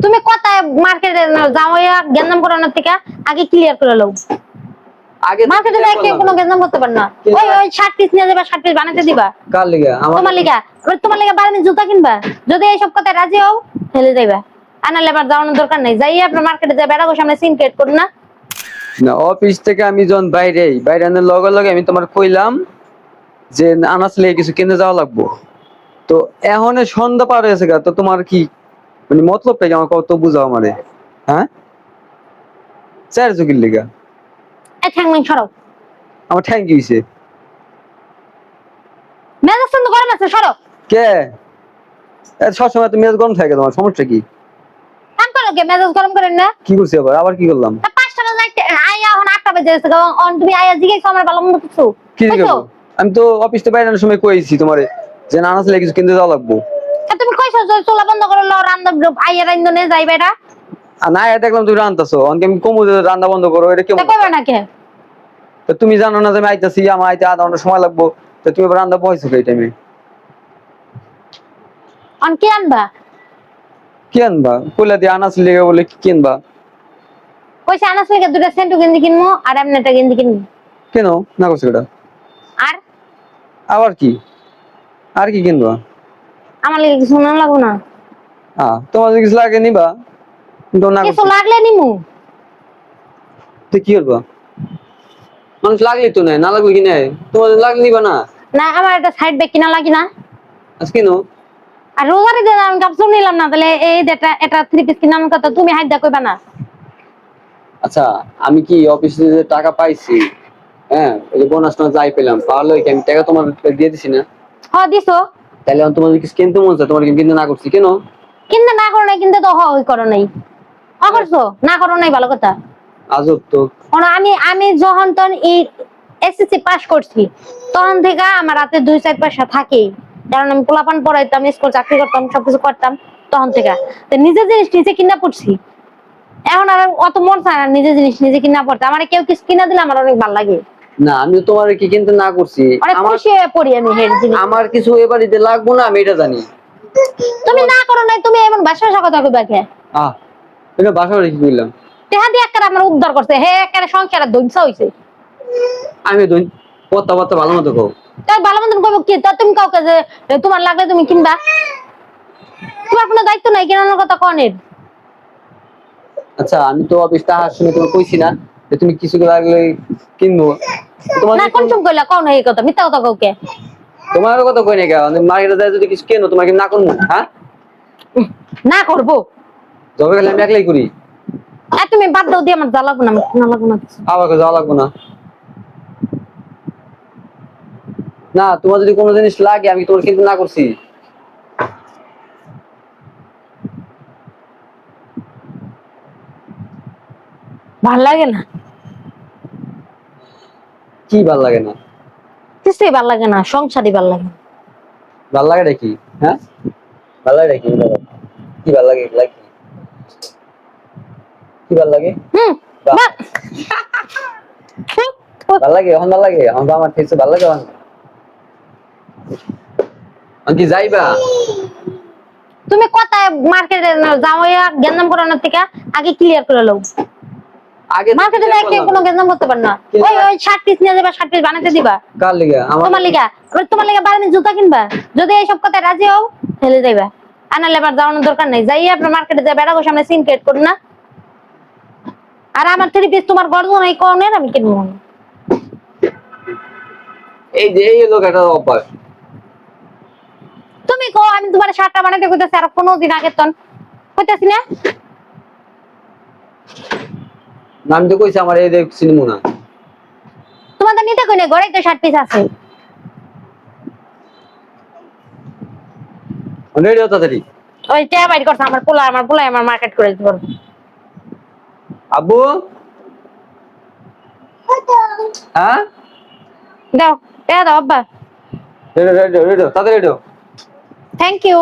তুমি কোথায় মার্কেটে যাও গেঞ্জাম করানোর থেকে আগে ক্লিয়ার করে লও। আগে মার্কেটে যাই কেউ কোনো গেঞ্জাম করতে পারে না। ওই শার্ট পিস নিয়ে যাবা, শার্ট পিস বানাতে দিবা। কার লিগা? তোমার লিগা। তোমার লিগা বারণি জুতা কিনবা। যদি এইসব কথা রাজি হও হেলে যাইবা। আনালে আবার যাওয়ানোর দরকার নাই। যাই আপনার মার্কেটে যাই বেড়াবো সামনে সিন ক্রিয়েট করুন না। না অফিস থেকে আমি যখন বাইরে আনার লগে লগে আমি তোমার কইলাম যে আনাস লিগে কিছু কিনে যাওয়া লাগবো। তো এখন সন্ধ্যা পার হয়েছে গা, তো তোমার কি মানে মতলবটা কি আমার কত বুঝাও আমারে? হ্যাঁ, চার যুগের লিগা এই ঠ্যাংমিং সরো। আমার থ্যাংক ইউ হইছে। মেজাজ তো গরম আছে, সরো। কে সবসময় তুমি মেজাজ গরম থাকে, তোমার সমস্যা কি? কাম করো কে মেজাজ গরম করেন না? কি করছি আবার কি করলাম? তা 5টা বাজে আইয়া এখন 8টা বাজে গেছে। অন তুমি আইয়া জিজ্ঞেস আমার ভালো মন্দ কিছু কি কইছো? জিজ্ঞাসা? আমি তো অফিস থেকে বাইরে আনার সময় কইছি তোমারে যে আনাস লিগে কিছু কিনতে যাওয়া লাগবো। তা তুমি কইছো যে চুলা বন্ধ করে লো, রান্না আইয়া রান্না নিয়ে যাই বেটা। আর না দেখলাম তুমি রান্তাছো, অনকে আমি কমু যে রান্না বন্ধ করো, এটা কেমন? তা কইবে না কে? তো তুমি জানো না যে আমি আইতাছি, আমার আইতে আধা ঘন্টা সময় লাগবো, তো তুমি আবার রান্না বহাইছো এই টাইমে? অন কি আনবা? কি আনবা? কইলা দিয়ে আনাস লিগে বলে কি কিনবা? কইছে আনাস থেকে দুটো সেন্টু গেঞ্জি কিনবো আর এমনেটা গেঞ্জি কিনবো। কেন না করছো এটা? আর আবার কি আর কি কিনবা? আমার লাগে কিছু না লাগবো না। তোমার যদি কিছু লাগে নিবা, কিন্তু না কিছু করছো লাগলে নিমু। তো কি করবা? মানুষ লাগলেই তো নেয়, না লাগলে কি নেয়? তোমার লাগলে নিবা না? না আমার একটা সাইড ব্যাগ কিনা লাগি না। আজ কেন? আর রোজারে দিন আমি কাপড় নিলাম না, তাহলে এই এটা 3 পিস কিনার কথা তুমি হাইদা কইবা না। আচ্ছা, আমি কি অফিসে যে টাকা পাইছি, হ্যাঁ এই যে বোনাস টোনাস যাই পেলাম, পারলে কি আমি টাকা তোমার দিয়ে দিছি না? হ দিছো। তাহলে এখন তোমার কিছু কিনতে মন চায়, তোমার কি কিনতে না করছি কেন? কিনতে না করো নাই, কিনতে তো ওই করো নাই। করছো না করো নাই ভালো কথা। আজব তো। আমি যখন তখন এই এসএসসি পাস করছি তখন থেকে আমার হাতে 2-4 পয়সা থাকেই, কারণ আমি পোলাপান পড়াইতাম, স্কুল চাকরি করতাম, সবকিছু করতাম তখন থেকে। তো নিজের জিনিস নিজে কিনা পড়ছি, এখন আর অত মন চায় না নিজের জিনিস নিজে কিনা পড়তে। আমার কেউ কিছু কিনা দিলে আমার অনেক ভালো লাগে। না আমি তো তোমার কি কিনতে না করছি, অনেক আমার খুশি হয়ে পড়ি আমি হেড জিনিস। আমার কিছু এবারে লাগবো না, আমি এটা জানি। তুমি না করো নাই, তুমি এমন ভাষা কথা কইবা কে? এটা বাসা বাড়ি কি বললাম? তেহা দিয়ে একটা আমার উদ্ধার করছে, হে একটা সংসারের ধ্বংস হইছে। আমি কথাবার্তা ভালো মতো কও। তাই ভালো মতন কইব কি? তা তুমি কাউকে যে তোমার লাগলে তুমি কিনবা, তোমার কোনো দায়িত্ব নাই কেনার কথা কনের। আচ্ছা আমি তো অফিসটা আসার সময় তোমার কইছি না যে তুমি কিছু লাগলে কিনবো? তোমার না কোন চুম কইলা কোন এই কথা, মিথ্যা কথা কাউকে। তোমার কথা কই না কেন? মার্কেটে যায় যদি কিছু কেনো, তোমাকে না করবো? হ্যাঁ না করবো। জবে গেলে আমি একলাই করি। তুমি বাদ দাও দিয়ে আমার যা লাগবো না, আমার না লাগবো না কিছু। আমাকে যাওয়া লাগবো না। না তোমার যদি কোনো জিনিস লাগে, আমি তোমার কিন্তু না করছি। ভাল লাগে না। কি ভাল লাগে না? কিছুই ভাল লাগে না, সংসারই ভাল লাগে। ভাল লাগে নাকি? হ্যাঁ ভাল লাগে নাকি? কি ভাল লাগে? কি ভাল লাগে? ভাল লাগে এখন, ভাল লাগে আমার আমার খেয়েছে, ভাল লাগে কি যাইবা? তুমি কোথায় মার্কেটে যাও গেঞ্জাম করানোর থেকে আগে ক্লিয়ার করে লও। আগে মার্কেটে যাই কেউ কোনো গেঞ্জাম করতে পারে না। ওই শার্ট পিস নিয়ে যাবা, শার্ট পিস বানাতে দিবা। কার লিগা? তোমার লিগা বারণি জুতা কিনবা। যদি এইসব কথা রাজি হও হেলে যাইবা। আনালে আবার যাওয়ানোর দরকার নাই। যাই আপনার মার্কেটে যাই বেড়াবো সামনে সিন ক্রিয়েট করুন না। আর আমার 3 পিস তোমার গর্জ নাই কোনের আমি কিনবো না। এই যে এই লোক একটা অভ্যাস। তুমি কো আমি তোমার শার্টটা বানাতে কইতাছি, আর 15 দিন আগে তন কইতাছি না? নাম তো কইছে আমার, এই দেখ সিনেমা না। তোমাদের নিতে কই না, ঘরেই তো শার্ট পিস আছে। রেডি হও তাড়াতাড়ি। ওই ট্যাব বাইর করছে আমার পোলা আমার মার্কেট করে দিতে পারবো। আব্বু হ্যাঁ দাও দাও আব্বা। রেডি তাড়াতাড়ি রেডি। Thank you.